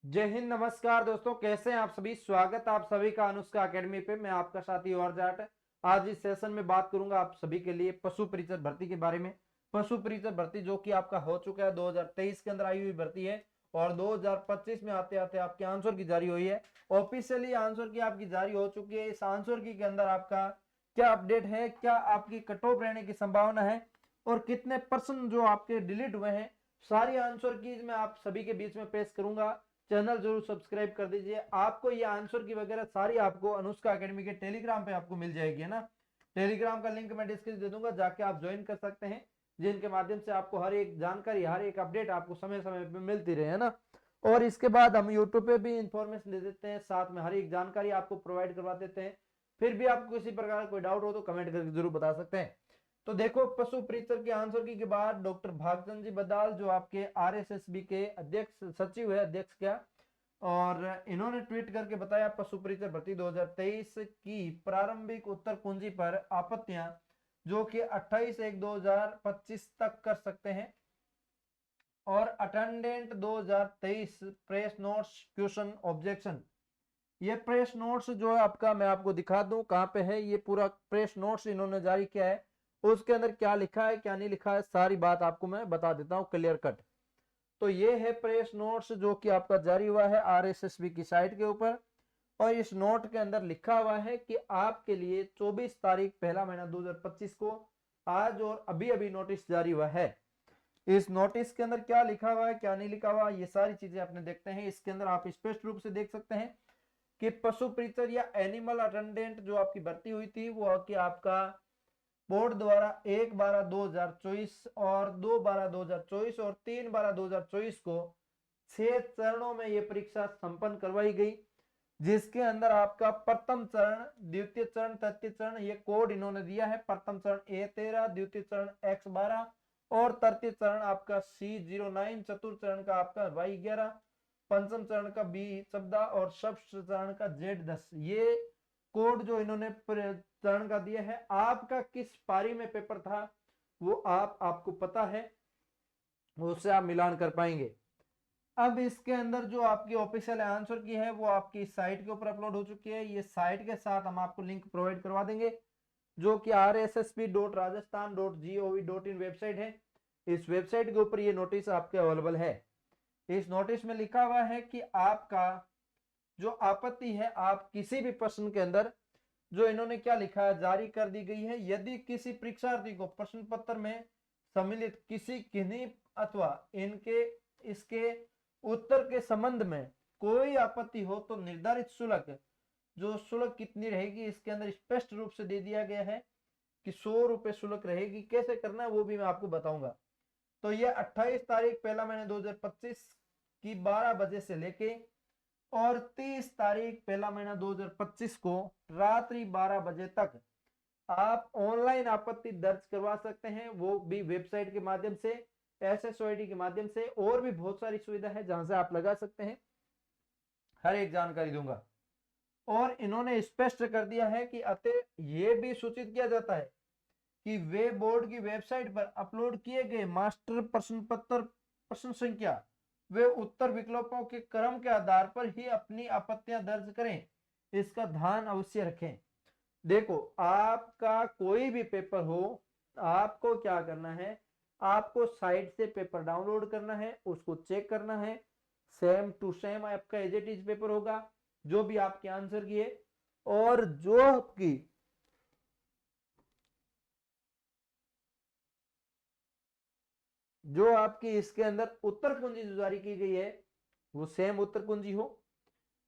जय हिंद, नमस्कार दोस्तों, कैसे हैं आप सभी। स्वागत है आप सभी का अनुष्का एकेडमी पे। मैं आपका साथी और जाट। आज इस सेशन में बात करूंगा आप सभी के लिए पशु परिचर भर्ती के बारे में। पशु परिचर भर्ती जो कि आपका हो चुका है 2023 के अंदर आई हुई भर्ती है और 2025 में आते आते आपके आंसर की जारी हुई है। ऑफिशियली आंसर की आपकी जारी हो चुकी है। इस आंसर की के अंदर आपका क्या अपडेट है, क्या आपकी कट ऑफ रहने की संभावना है और कितने परसेंट जो आपके डिलीट हुए हैं, सारी आंसर की मैं आप सभी के बीच में पेश करूंगा। चैनल जरूर सब्सक्राइब कर दीजिए। आपको ये आंसर की वगैरह सारी आपको अनुष्का एकेडमी के टेलीग्राम पे आपको मिल जाएगी, है ना। टेलीग्राम का लिंक मैं डिस्क्रिप्शन दे दूंगा, जाके आप ज्वाइन कर सकते हैं, जिनके माध्यम से आपको हर एक जानकारी, हर एक अपडेट आपको समय समय पे मिलती रहे, है ना। और इसके बाद हम यूट्यूब पे भी इंफॉर्मेशन दे देते हैं, साथ में हर एक जानकारी आपको प्रोवाइड करवा देते हैं। फिर भी आपको किसी प्रकार का कोई डाउट हो तो कमेंट करके जरूर बता सकते हैं। तो देखो, पशु परिचर के आंसर की के बाद डॉक्टर भागचंद जी बदाल जो आपके आरएसएसबी के अध्यक्ष सचिव है, अध्यक्ष क्या, और इन्होंने ट्वीट करके बताया पशु परिचर भर्ती 2023 की प्रारंभिक उत्तर कुंजी पर आपत्तियां जो कि 28/1/2025 तक कर सकते हैं। और attendant 2023 press notes question objection. ये प्रेस नोट्स जो है आपका, मैं आपको दिखा दूं कहां पे है। ये पूरा प्रेस नोट्स इन्होंने जारी किया है, उसके अंदर क्या लिखा है क्या नहीं लिखा है सारी बात आपको मैं बता देता हूं क्लियर कट। तो ये है प्रेस नोट्स जो कि आपका जारी हुआ है आरएसएसबी की साइट के ऊपर। और इस नोट के अंदर लिखा हुआ है कि आपके लिए 24 तारीख पहला महीना 2025 को आज और अभी अभी नोटिस जारी हुआ है। इस नोटिस के अंदर क्या लिखा हुआ है क्या नहीं लिखा हुआ ये सारी चीजें अपने देखते हैं। इसके अंदर आप स्पष्ट रूप से देख सकते हैं कि पशु परिचर या एनिमल अटेंडेंट जो आपकी भर्ती हुई थी वो कि आपका बोर्ड द्वारा 1/12/2024 और 2/12/2024 और 3/12/2024 को 6 चरणों में ये परीक्षा संपन्न करवाई गई, जिसके अंदर आपका प्रथम चरण, द्वितीय चरण, तृतीय चरण, ये कोड इन्होंने दिया है। प्रथम चरण A13, द्वितीय चरण X12 और तृतीय चरण आपका C09, चतुर्थ चरण का आपका Y11, पंचम चरण का B14 और सप्तम चरण का Z10। ये कोड जो इन्होंने चरण का दिया है। आपका किस पारी में पेपर था वो आपको पता है, उससे आप मिलान कर पाएंगे। अब इसके अंदर जो आपकी ऑफिशियल आंसर की है वो आपकी साइट के ऊपर अपलोड हो चुकी है। ये साइट के साथ हम आपको लिंक प्रोवाइड करवा देंगे, जो कि rssp.rajasthan.gov.in वेबसाइट है। इस वेबसाइट के ऊपर ये नोटिस आपके अवेलेबल है। इस नोटिस में लिखा हुआ है कि आपका जो आपत्ति है, आप किसी भी प्रश्न के अंदर जो इन्होंने क्या लिखा है जारी कर दी गई है। यदि किसी परीक्षार्थी को प्रश्न पत्र में सम्मिलित किसी किन्हीं अथवा इनके इसके उत्तर के संबंध में कोई आपत्ति हो तो निर्धारित शुल्क, जो शुल्क कितनी रहेगी इसके अंदर स्पष्ट रूप से दे दिया गया है कि 100 रुपए शुल्क रहेगी। कैसे करना है वो भी मैं आपको बताऊंगा। तो ये 28 तारीख पहला महीने 2025 की 12 बजे से लेके और 30 तारीख पहला महीना 2025 को रात्रि 12 बजे तक आप ऑनलाइन आपत्ति दर्ज करवा सकते हैं, वो भी वेबसाइट के माध्यम से, एसएसओआईडी के माध्यम से। और भी बहुत सारी सुविधा है जहां से आप लगा सकते हैं, हर एक जानकारी दूंगा। और इन्होंने स्पष्ट कर दिया है कि अतः ये भी सूचित किया जाता है कि वे बोर्ड की वेबसाइट पर अपलोड किए गए मास्टर प्रश्न पत्र प्रश्न संख्या वे उत्तर विकल्पों के क्रम के आधार पर ही अपनी आपत्तियां दर्ज करें, इसका ध्यान अवश्य रखें। देखो, आपका कोई भी पेपर हो, आपको क्या करना है, आपको साइट से पेपर डाउनलोड करना है, उसको चेक करना है। सेम टू सेम आपका एज इट इज पेपर होगा, जो भी आपके आंसर किए। और जो आपकी इसके अंदर उत्तर कुंजी जारी की गई है वो सेम उत्तर कुंजी हो।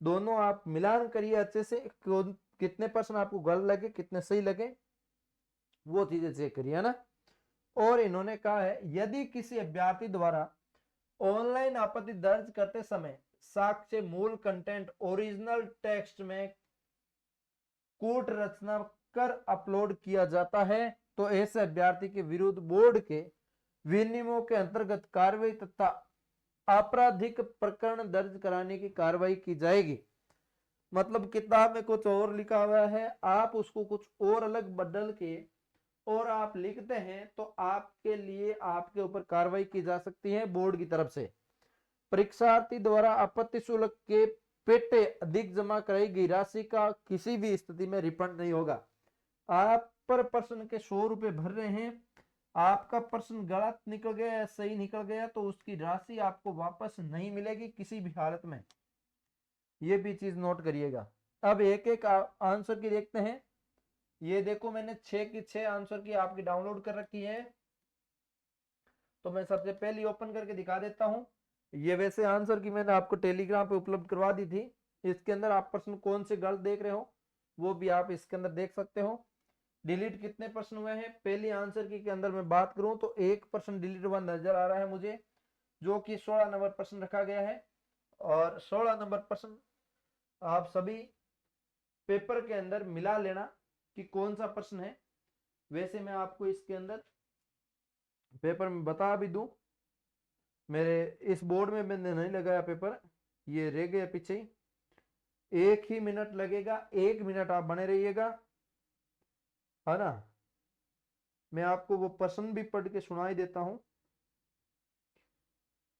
दोनों आप मिलान करिए अच्छे से, कितने परसेंट आपको गलत लगे कितने सही लगे वो चीजें चेक करिए, है ना। और इन्होंने कहा है यदि किसी अभ्यर्थी द्वारा ऑनलाइन आपत्ति दर्ज करते समय साक्ष्य मूल कंटेंट ओरिजिनल टेक्स्ट में कूट रचना कर अपलोड किया जाता है तो ऐसे अभ्यर्थी के विरुद्ध बोर्ड के विनियमों के अंतर्गत कार्रवाई तथा आपराधिक प्रकरण दर्ज कराने की कार्रवाई की जाएगी। मतलब किताब में कुछ और लिखा हुआ है, आप उसको कुछ और अलग बदल के और आप लिखते हैं तो आपके लिए आपके ऊपर कार्रवाई की जा सकती है बोर्ड की तरफ से। परीक्षार्थी द्वारा आपत्ति शुल्क के पेटे अधिक जमा कराई गई राशि का किसी भी स्थिति में रिफंड नहीं होगा। आप पर प्रश्न के 100 रुपए भर रहे हैं, आपका प्रश्न गलत निकल गया या सही निकल गया तो उसकी राशि आपको वापस नहीं मिलेगी किसी भी हालत में, ये भी चीज नोट करिएगा। अब एक एक आंसर की देखते हैं। ये देखो मैंने 6 की 6 आंसर की आपकी डाउनलोड कर रखी है, तो मैं सबसे पहले ओपन करके दिखा देता हूं। ये वैसे आंसर की मैंने आपको टेलीग्राम पे उपलब्ध करवा दी थी। इसके अंदर आप प्रश्न कौन से गलत देख रहे हो वो भी आप इसके अंदर देख सकते हो। डिलीट कितने प्रश्न हुए हैं, पहली आंसर की के अंदर मैं बात करूं तो 1 प्रश्न डिलीट हुआ नजर आ रहा है मुझे, जो कि 16 नंबर प्रश्न रखा गया है। और 16 नंबर प्रश्न आप सभी पेपर के अंदर मिला लेना कि कौन सा प्रश्न है। वैसे मैं आपको इसके अंदर पेपर में बता भी दूं, मेरे इस बोर्ड में मैंने नहीं लगाया पेपर, ये रह गया पीछे ही। 1 ही मिनट लगेगा, 1 मिनट आप बने रहिएगा, है ना। मैं आपको वो प्रश्न भी पढ़ के सुनाई देता हूं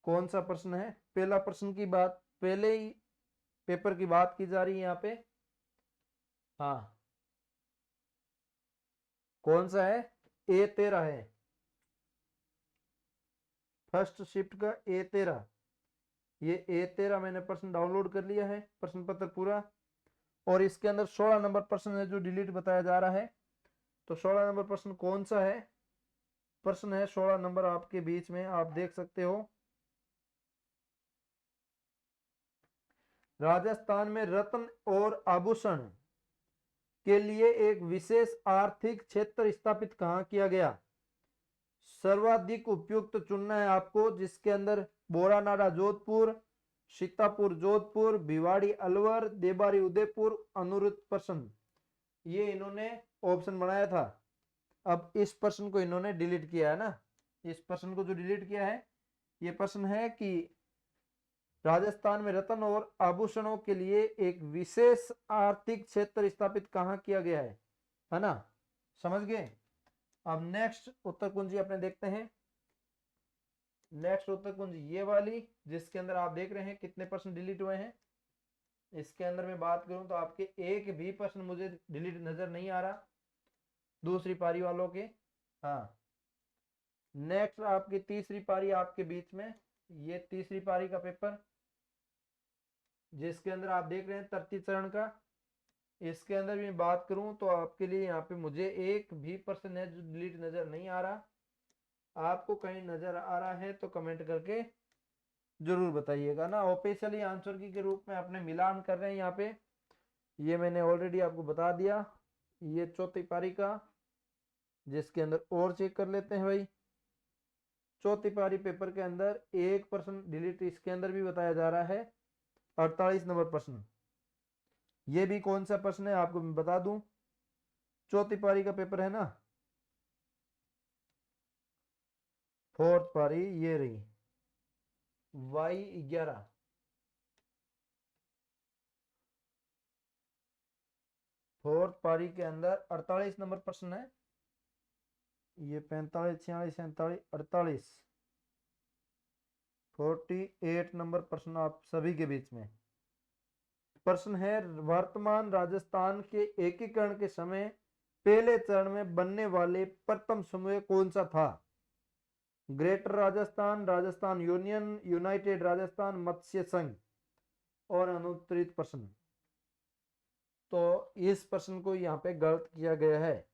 कौन सा प्रश्न है। पहला प्रश्न की बात, पहले ही पेपर की बात की जा रही है यहाँ पे। हाँ, कौन सा है, A13 है, फर्स्ट शिफ्ट का A13। ये A13 मैंने प्रश्न डाउनलोड कर लिया है, प्रश्न पत्र पूरा। और इसके अंदर 16 नंबर प्रश्न है जो डिलीट बताया जा रहा है। तो 16 नंबर प्रश्न कौन सा है, प्रश्न है 16 नंबर आपके बीच में, आप देख सकते हो। राजस्थान में रत्न और आभूषण के लिए एक विशेष आर्थिक क्षेत्र स्थापित कहां किया गया। सर्वाधिक उपयुक्त चुनना है आपको, जिसके अंदर बोरानाडा जोधपुर, सीतापुर जोधपुर, भिवाड़ी अलवर, देबारी उदयपुर, अनुरुद्ध ये इन्होंने ऑप्शन बनाया था। अब इस प्रश्न को इन्होंने डिलीट किया है ना, इस प्रश्न को जो डिलीट किया है, ये प्रश्न है कि राजस्थान में रत्न और आभूषणों के लिए एक विशेष आर्थिक क्षेत्र स्थापित कहां किया गया है ना, समझ गए। अब नेक्स्ट उत्तर कुंजी अपने देखते हैं। नेक्स्ट उत्तर कुंजी ये वाली, जिसके अंदर आप देख रहे हैं कितने प्रश्न डिलीट हुए हैं। इसके अंदर मैं बात करूं तो आपके एक भी प्रश्न मुझे डिलीट नजर नहीं आ रहा दूसरी पारी वालों के। हाँ, नेक्स्ट आपकी तीसरी पारी आपके बीच में, ये तीसरी पारी का पेपर जिसके अंदर आप देख रहे हैं तृतीय चरण का। इसके अंदर भी बात करूं तो आपके लिए यहाँ पे मुझे एक भी प्रश्न है जो डिलीट नजर नहीं आ रहा। आपको कहीं नजर आ रहा है तो कमेंट करके जरूर बताइएगा ना। ऑफिशियली आंसर की के रूप में अपने मिलान कर रहे हैं यहाँ पे, ये मैंने ऑलरेडी आपको बता दिया। ये चौथी पारी का, जिसके अंदर और चेक कर लेते हैं भाई। चौथी पारी पेपर के अंदर 1 प्रश्न डिलीट इसके अंदर भी बताया जा रहा है। 48 नंबर प्रश्न, ये भी कौन सा प्रश्न है आपको मैं बता दूं, चौथी पारी का पेपर है ना, फोर्थ पारी ये रही Y11। फोर्थ पारी के अंदर 48 नंबर प्रश्न है। ये 45, 46, 47, 48, 48 नंबर प्रश्न आप सभी के बीच में। प्रश्न है, वर्तमान राजस्थान के एकीकरण के समय पहले चरण में बनने वाले प्रथम समूह कौन सा था। Greater Rajasthan, Rajasthan union, united Rajasthan, Matsya Sangh और अनुत्तरित प्रश्न। तो इस प्रश्न को यहाँ पे गलत किया गया है,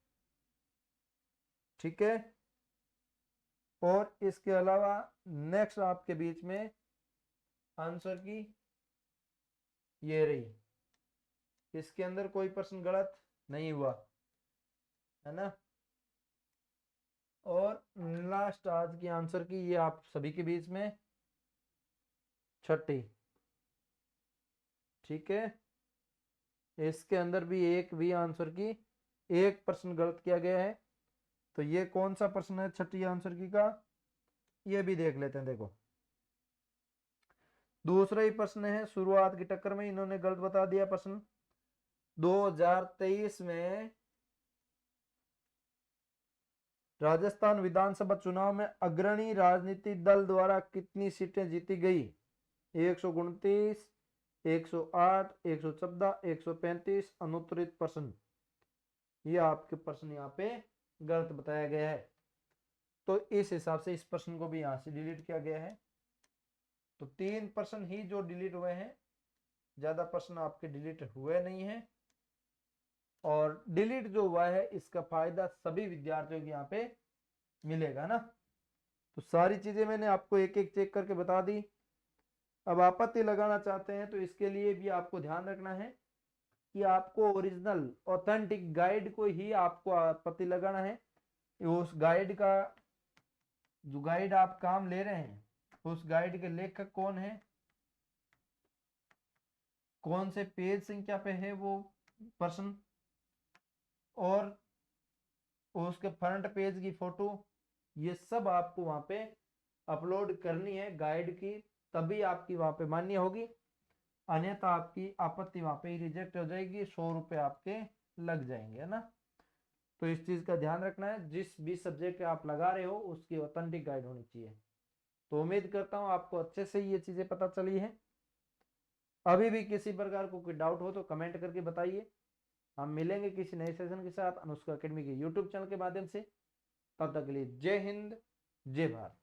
ठीक है। और इसके अलावा नेक्स्ट आपके बीच में आंसर की ये रही, इसके अंदर कोई प्रश्न गलत नहीं हुआ, है ना। और लास्ट आज की आंसर की ये आप सभी के बीच में छठी, ठीक है। इसके अंदर भी एक भी आंसर की एक प्रश्न गलत किया गया है। तो ये कौन सा प्रश्न है छठी आंसर की का, ये भी देख लेते हैं। देखो दूसरा ही प्रश्न है, शुरुआत की टक्कर में इन्होंने गलत बता दिया प्रश्न। 2023 में राजस्थान विधानसभा चुनाव में अग्रणी राजनीतिक दल द्वारा कितनी सीटें जीती गई। 129, 108, 114, 135 अनुत्तरित प्रश्न, ये आपके प्रश्न यहाँ पे गलत बताया गया है। तो इस हिसाब से इस प्रश्न को भी यहाँ से डिलीट किया गया है। तो 3 प्रश्न ही जो डिलीट हुए हैं, ज्यादा प्रश्न आपके डिलीट हुए नहीं है। और डिलीट जो हुआ है इसका फायदा सभी विद्यार्थियों को यहाँ पे मिलेगा ना। तो सारी चीजें मैंने आपको एक एक चेक करके बता दी। अब आपत्ति लगाना चाहते हैं तो इसके लिए भी आपको ध्यान रखना है कि आपको ओरिजिनल ऑथेंटिक गाइड को ही आपको आपत्ति लगाना है। उस गाइड का, जो गाइड आप काम ले रहे हैं, उस गाइड के लेखक कौन है, कौन से पेज संख्या पे है वो प्रश्न, और उसके फ्रंट पेज की फोटो, ये सब आपको वहां पे अपलोड करनी है गाइड की, तभी आपकी वहां पे मान्य होगी। अन्यथा आपकी आपत्ति वहां पे रिजेक्ट हो जाएगी, 100 रुपये आपके लग जाएंगे, है ना। तो इस चीज का ध्यान रखना है, जिस भी सब्जेक्ट आप लगा रहे हो उसकी ऑथेंटिक गाइड होनी चाहिए। तो उम्मीद करता हूँ आपको अच्छे से ये चीजें पता चली है। अभी भी किसी प्रकार को कोई डाउट हो तो कमेंट करके बताइए। हम मिलेंगे किसी नए सेशन के साथ अनुष्का एकेडमी के यूट्यूब चैनल के माध्यम से। तब तक के लिए जय हिंद, जय भारत।